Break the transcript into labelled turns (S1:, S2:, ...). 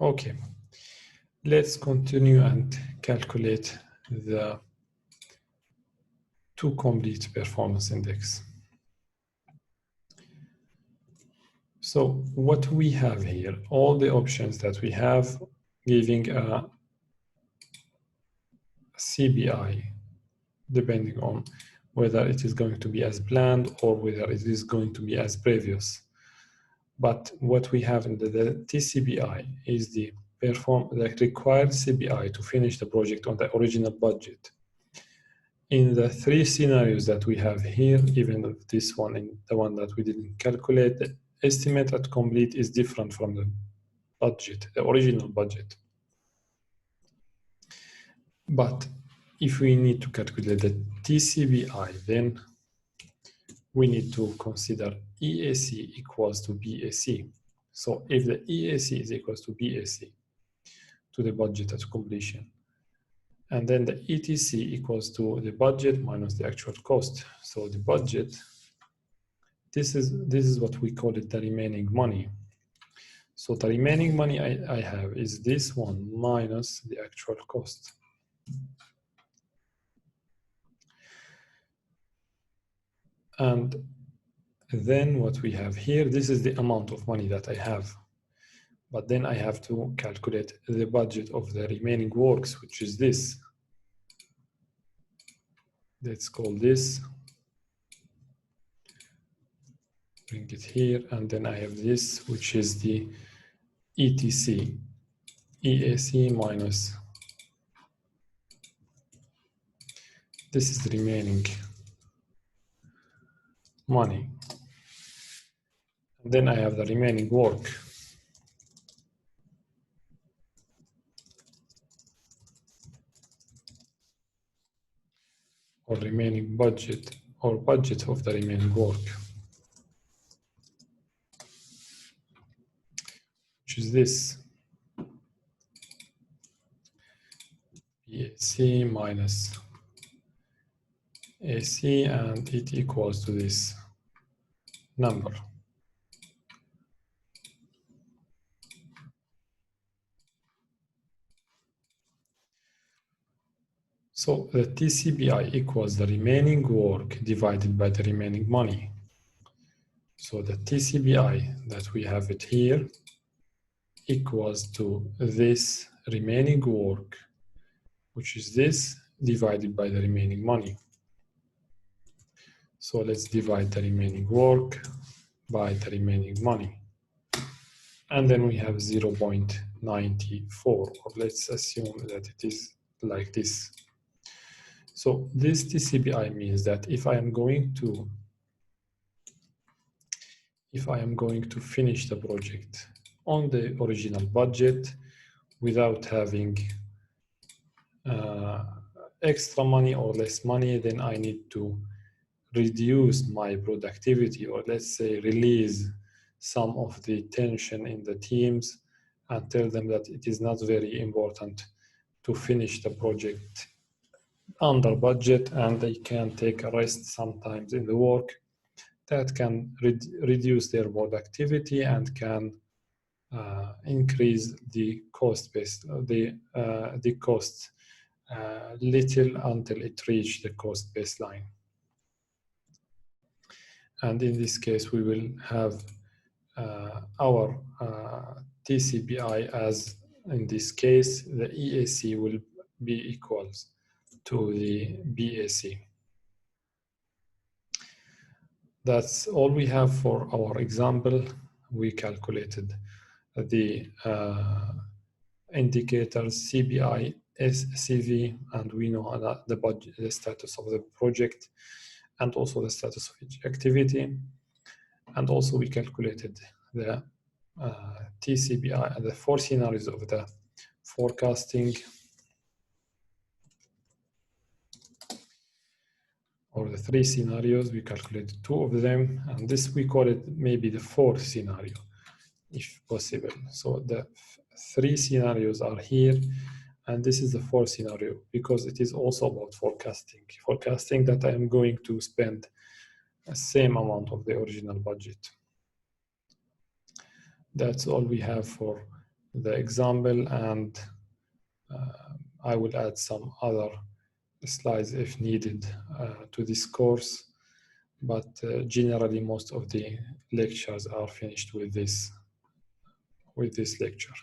S1: Okay, let's continue and calculate the two complete performance index. So what we have here, all the options that we have giving a CBI, depending on whether it is going to be as planned or whether it is going to be as previous. But what we have in the TCPI is the required CPI to finish the project on the original budget. In the three scenarios that we have here, even if this one and the one that we didn't calculate, the estimate at complete is different from the budget, the original budget. But if we need to calculate the TCBI, then we need to consider EAC equals to BAC. So if the EAC is equals to BAC, to the budget at completion, and then the ETC equals to the budget minus the actual cost. So the budget, this is what we call it, the remaining money. So the remaining money I have is this one minus the actual cost. And then what we have here, this is the amount of money that I have. But then I have to calculate the budget of the remaining works, which is this. Let's call this. Bring it here, and then I have this, which is the ETC, EAC minus. This is the remaining money. And then I have the remaining work. Or remaining budget, or budget of the remaining work, which is this. BAC minus AC, and it equals to this number. So the TCBI equals the remaining work divided by the remaining money. So the TCBI that we have it here equals to this remaining work, which is this, divided by the remaining money. So let's divide the remaining work by the remaining money. And then we have 0.94, or let's assume that it is like this. So this TCBI means that if I am going to finish the project on the original budget without having extra money or less money, then I need to reduce my productivity, or let's say release some of the tension in the teams and tell them that it is not very important to finish the project under budget and they can take a rest sometimes in the work. That can reduce their productivity and can increase the cost base, the cost little until it reaches the cost baseline. And in this case, we will have our TCBI as, in this case, the EAC will be equals to the BAC. That's all we have for our example. We calculated the indicators CBI, SCV, and we know that the budget, the status of the project, and also the status of each activity. And also we calculated the TCBI and the four scenarios of the forecasting, or the three scenarios. We calculated two of them, and this we call it maybe the fourth scenario, if possible. So the three scenarios are here, and this is the fourth scenario, because it is also about forecasting. Forecasting that I am going to spend the same amount of the original budget. That's all we have for the example, and I will add some other slides if needed to this course, but generally most of the lectures are finished with this lecture.